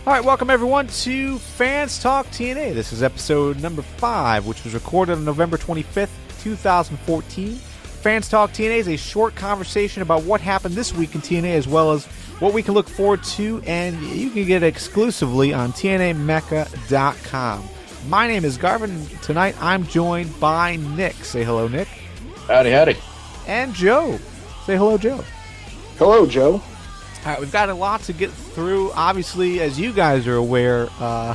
All right, welcome everyone to Fans Talk TNA. This is episode number 5, which was recorded on November 25th, 2014. Fans Talk TNA is a short conversation about what happened this week in TNA, as well as what we can look forward to, and you can get it exclusively on TNAMecca.com. My name is Garvin, and tonight I'm joined by Nick. Say hello, Nick. Howdy, howdy. And Joe. Say hello, Joe. Hello, Joe. All right, we've got a lot to get through. Obviously, as you guys are aware,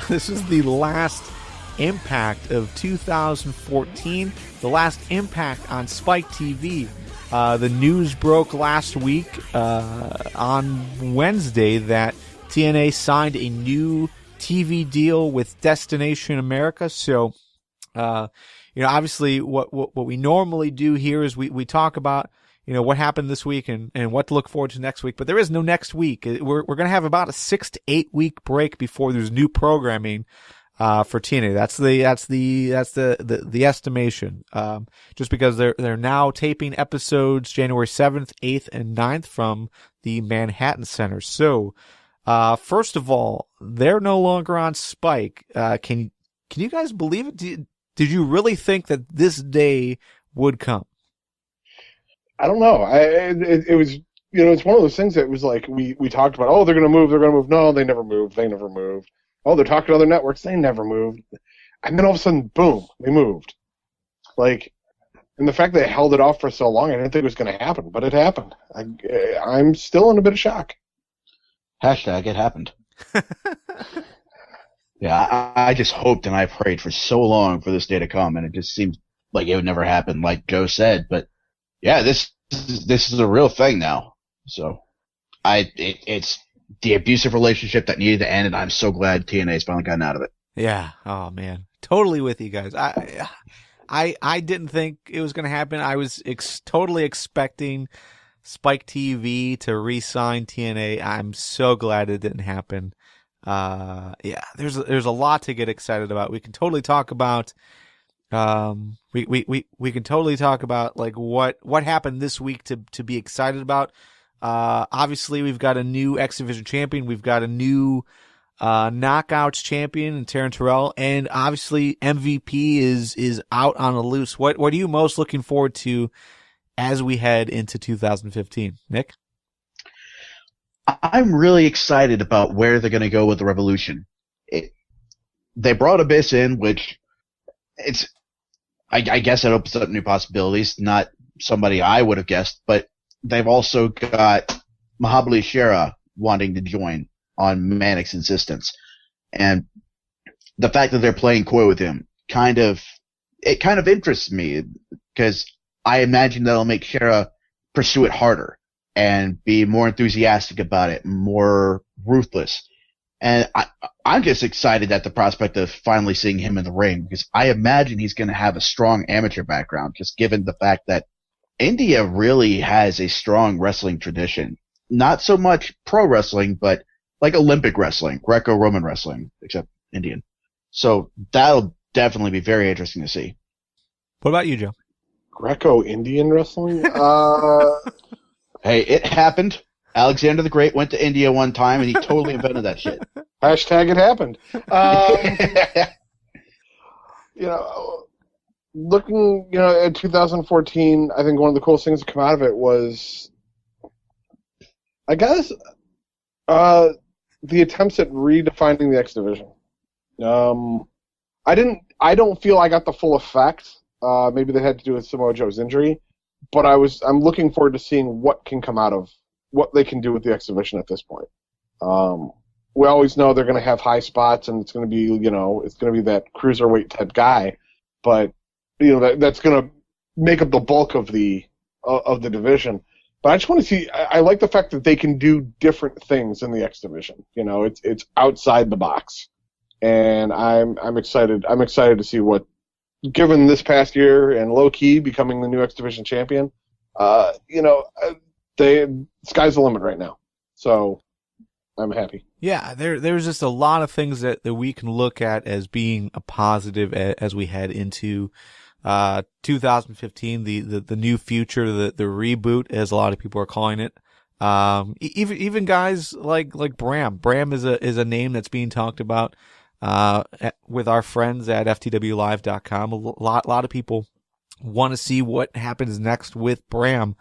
this is the last Impact of 2014, the last Impact on Spike TV. The news broke last week on Wednesday that TNA signed a new TV deal with Destination America. So, obviously what we normally do here is we talk about what happened this week and what to look forward to next week. But there is no next week. We're going to have about a 6 to 8 week break before there's new programming for TNA. That's the estimation. Just because they're now taping episodes January 7th, 8th, and 9th from the Manhattan Center. So, first of all, they're no longer on Spike. Can you guys believe it? Did you really think that this day would come? I don't know. It was, it's one of those things that was like we talked about, oh, they're going to move. No, they never moved. Oh, they're talking to other networks. They never moved. And then all of a sudden, boom, they moved. And the fact that they held it off for so long, I didn't think it was going to happen, but it happened. I'm still in a bit of shock. Hashtag it happened. Yeah, I just hoped and I prayed for so long for this day to come, and it just seemed like it would never happen, like Joe said. But yeah, this is a real thing now. So it's the abusive relationship that needed to end, and I'm so glad TNA's finally gotten out of it. Yeah. Oh man, totally with you guys. I didn't think it was going to happen. I was totally expecting Spike TV to re-sign TNA. I'm so glad it didn't happen. Yeah, there's a lot to get excited about. We can totally talk about we can totally talk about like what happened this week to be excited about. Obviously we've got a new X Division champion, we've got a new Knockouts champion in Taryn Terrell, and obviously MVP is out on the loose. What are you most looking forward to as we head into 2015, Nick? I'm really excited about where they're going to go with the Revolution. They brought Abyss in, which I guess it opens up new possibilities. Not somebody I would have guessed, but they've also got Mahabali Shera wanting to join on Manic's insistence. And the fact that they're playing coy with him kind of interests me, because I imagine that'll make Shera pursue it harder and be more enthusiastic about it, more ruthless. And I'm just excited at the prospect of finally seeing him in the ring, because I imagine he's going to have a strong amateur background, just given the fact that India really has a strong wrestling tradition. Not so much pro wrestling, but like Olympic wrestling, Greco-Roman wrestling, except Indian. So that'll definitely be very interesting to see. What about you, Joe? Greco-Indian wrestling? Hey, it happened. Alexander the Great went to India one time, and he totally invented that shit. Hashtag it happened. Looking, at 2014, I think one of the coolest things to come out of it was, I guess, the attempts at redefining the X Division. I don't feel I got the full effect. Maybe that had to do with Samoa Joe's injury, but I'm looking forward to seeing what can come out of what they can do with the X Division at this point. We always know they're going to have high spots, and it's going to be, it's going to be that cruiserweight type guy, but that's going to make up the bulk of the division. But I just want to see. I like the fact that they can do different things in the X Division. It's outside the box, and I'm excited. I'm excited to see what, given this past year and Low Key becoming the new X Division champion. Sky's the limit right now. So I'm happy. Yeah, there's just a lot of things that we can look at as being a positive as we head into 2015, the new future, the reboot, as a lot of people are calling it. Even guys like Bram. Bram is a name that's being talked about with our friends at ftwlive.com. A lot of people want to see what happens next with Bram.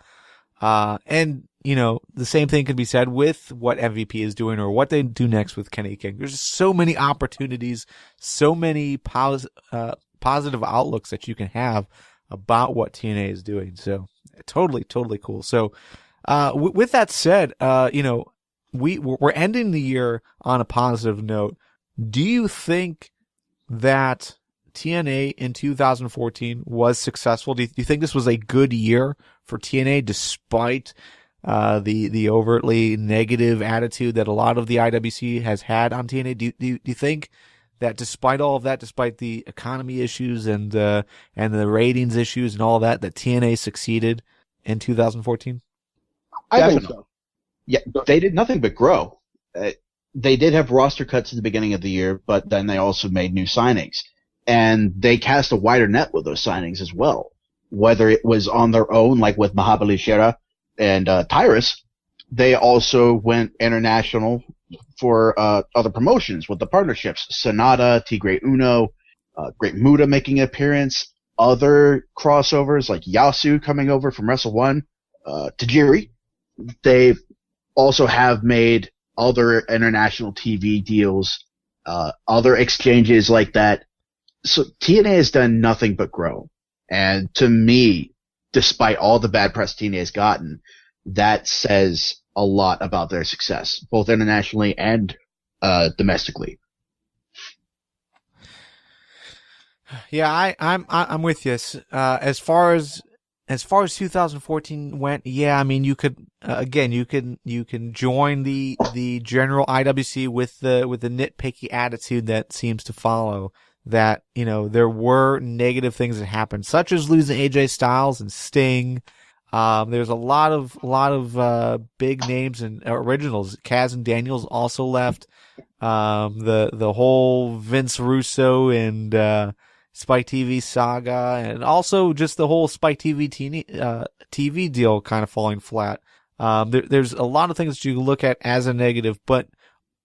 And the same thing can be said with what MVP is doing or what they do next with Kenny King. There's just so many opportunities, so many positive outlooks that you can have about what TNA is doing. So totally cool. So, with that said, we're ending the year on a positive note. Do you think that TNA in 2014 was successful? Do you think this was a good year for TNA despite the overtly negative attitude that a lot of the IWC has had on TNA? Do you think that despite all of that, despite the economy issues and the ratings issues and all that TNA succeeded in 2014? I think so. Yeah, they did nothing but grow. They did have roster cuts at the beginning of the year, but then they also made new signings. And they cast a wider net with those signings as well. Whether it was on their own, like with Mahabali Shera and Tyrus, they also went international for other promotions with the partnerships. Sonata, Tigre Uno, Great Muta making an appearance, other crossovers like Yasu coming over from Wrestle One, Tajiri. They also have made other international TV deals, other exchanges like that. So TNA has done nothing but grow. And to me, despite all the bad press TNA has gotten, that says a lot about their success, both internationally and domestically. Yeah, I'm with you. As far as 2014 went, yeah, I mean, you could again, you can join the general IWC with the nitpicky attitude that seems to follow. That there were negative things that happened, such as losing AJ Styles and Sting. There's a lot of big names and originals. Kaz and Daniels also left. The whole Vince Russo and Spike TV saga, and also just the whole Spike TV TV deal kind of falling flat. There's a lot of things that you look at as a negative, but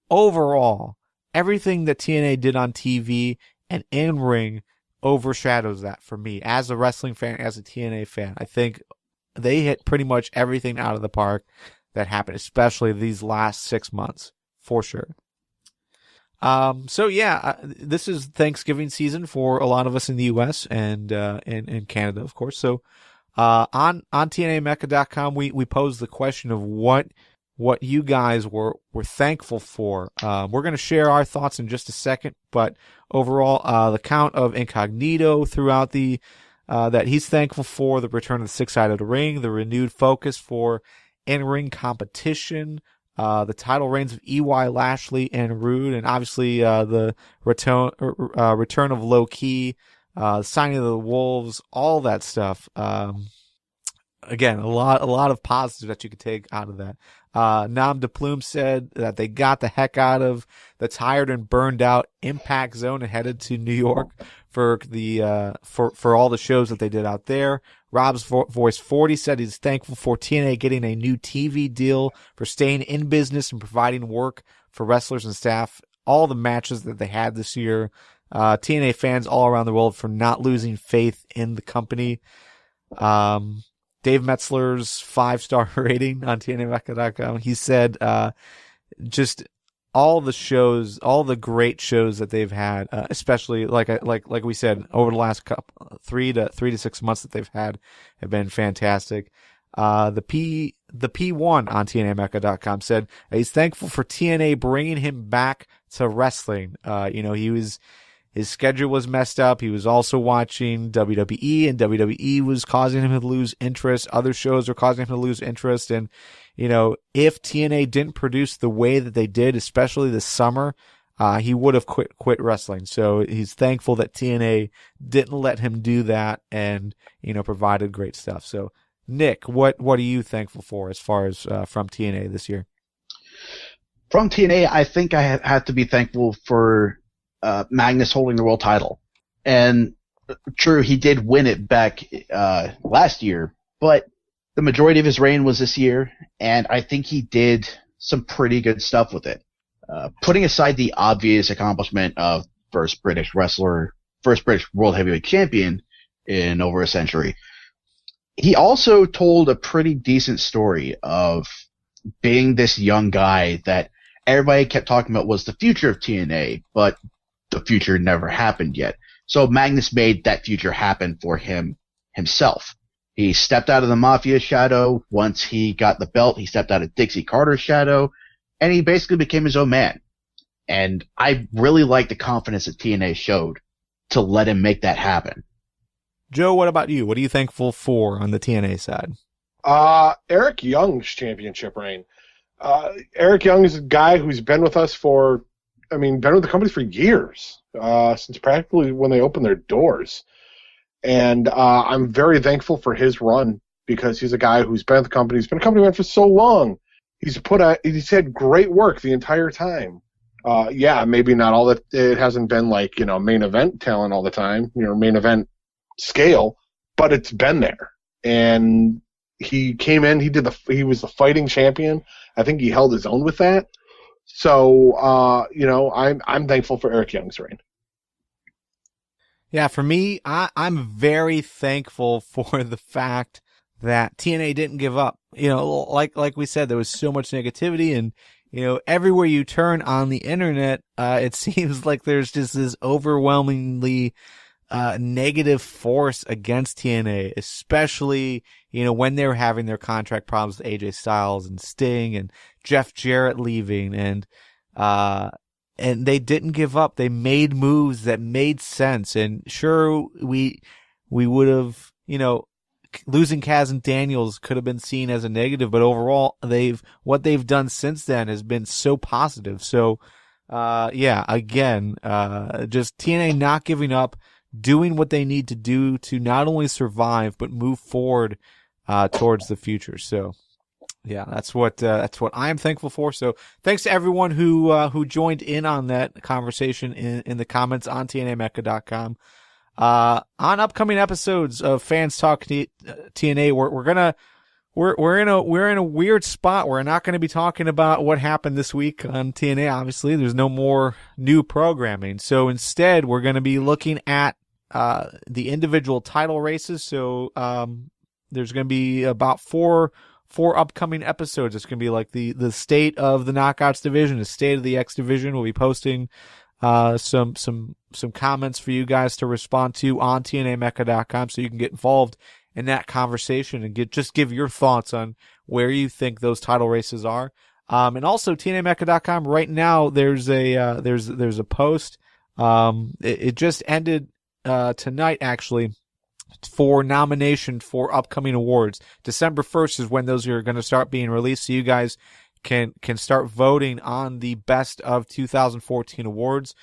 overall, everything that TNA did on TV and in ring overshadows that for me as a wrestling fan, as a TNA fan. I think they hit pretty much everything out of the park that happened, especially these last 6 months, for sure. So yeah, this is Thanksgiving season for a lot of us in the U.S. and in Canada, of course. So on TNAMecca.com, we posed the question of what you guys were thankful for. We're going to share our thoughts in just a second, but overall, the count of Incognito throughout the that he's thankful for the return of the six-sided ring, the renewed focus for in-ring competition, the title reigns of EY, Lashley, and Rude, and obviously the return of Low Key, signing of the Wolves, all that stuff. Again, a lot of positives that you could take out of that. Nam de Plume said that they got the heck out of the tired and burned out Impact Zone and headed to New York for the for all the shows that they did out there. Rob's Voice 40 said he's thankful for TNA getting a new TV deal, for staying in business and providing work for wrestlers and staff. All the matches that they had this year. TNA fans all around the world for not losing faith in the company. Dave Metzler's 5-star rating on TNAMecca.com. He said, just all the shows, all the great shows that they've had, especially like we said, over the last couple, 3 to 6 months that they've had have been fantastic. The P1 on TNAMecca.com said he's thankful for TNA bringing him back to wrestling. His schedule was messed up. He was also watching WWE, and WWE was causing him to lose interest. Other shows were causing him to lose interest. And, if TNA didn't produce the way that they did, especially this summer, he would have quit wrestling. So he's thankful that TNA didn't let him do that and, provided great stuff. So, Nick, what are you thankful for as far as from TNA this year? From TNA, I think I have to be thankful for Magnus holding the world title. And true, he did win it back last year, but The majority of his reign was this year, and I think he did some pretty good stuff with it. Putting aside the obvious accomplishment of first British World Heavyweight Champion in over a century, he also told a pretty decent story of being this young guy that everybody kept talking about was the future of TNA, but the future never happened yet. So Magnus made that future happen for himself. He stepped out of the Mafia shadow. Once he got the belt, he stepped out of Dixie Carter's shadow, and he basically became his own man. And I really like the confidence that TNA showed to let him make that happen. Joe, what about you? What are you thankful for on the TNA side? Eric Young's championship reign. Eric Young is a guy who's been with us been with the company for years, since practically when they opened their doors. And I'm very thankful for his run because he's a guy who's been at the company. He's been a company man for so long. He's had great work the entire time. Maybe not all that. It hasn't been like, main event talent all the time, main event scale, but it's been there. And he came in, he was the fighting champion. I think he held his own with that. So, I'm thankful for Eric Young's reign. Yeah, for me, I'm very thankful for the fact that TNA didn't give up. Like we said, there was so much negativity, and everywhere you turn on the internet, it seems like there's just this overwhelmingly negative force against TNA, especially when they were having their contract problems with AJ Styles and Sting and Jeff Jarrett leaving, and they didn't give up. They made moves that made sense. And sure, we would have, losing Kaz and Daniels could have been seen as a negative, but overall, what they've done since then has been so positive. So, again, just TNA not giving up, doing what they need to do to not only survive, but move forward, towards the future. So, yeah, that's what I am thankful for. So thanks to everyone who joined in on that conversation in the comments on TNAMecca.com. On upcoming episodes of Fans Talk TNA, we're in a weird spot. We're not going to be talking about what happened this week on TNA. Obviously, there's no more new programming. So instead, we're going to be looking at the individual title races. So there's going to be about four upcoming episodes. It's going to be like the state of the Knockouts division, the state of the X division. We'll be posting some comments for you guys to respond to on TNAMecca.com, so you can get involved in that conversation and give your thoughts on where you think those title races are. And also TNAMecca.com right now, there's a post. It just ended tonight, actually, for nomination for upcoming awards. December 1st is when those are going to start being released, so you guys can start voting on the best of 2014 awards.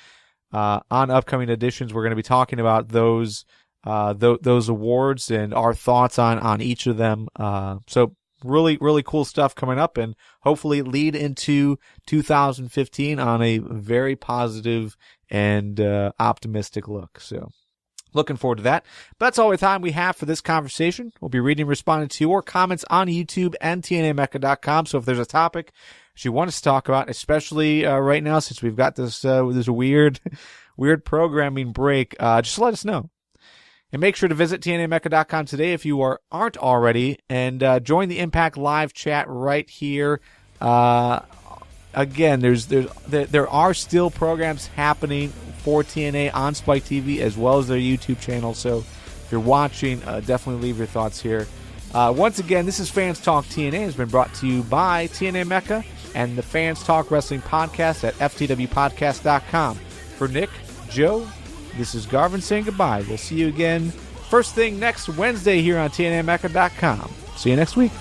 On upcoming editions, we're going to be talking about those awards and our thoughts on each of them. So really, really cool stuff coming up, and hopefully lead into 2015 on a very positive and optimistic look. So looking forward to that. But that's all the time we have for this conversation. We'll be reading and responding to your comments on YouTube and TNAMecca.com. So if there's a topic that you want us to talk about, especially right now since we've got this weird programming break, just let us know. And make sure to visit TNAMecca.com today if you aren't already, and join the Impact Live chat right here. Again, there are still programs happening for TNA on Spike TV as well as their YouTube channel. So if you're watching, definitely leave your thoughts here. Once again, this is Fans Talk TNA. Has been brought to you by TNA Mecca and the Fans Talk Wrestling Podcast at ftwpodcast.com. For Nick, Joe, this is Garvin saying goodbye. We'll see you again first thing next Wednesday here on TNAMecca.com. See you next week.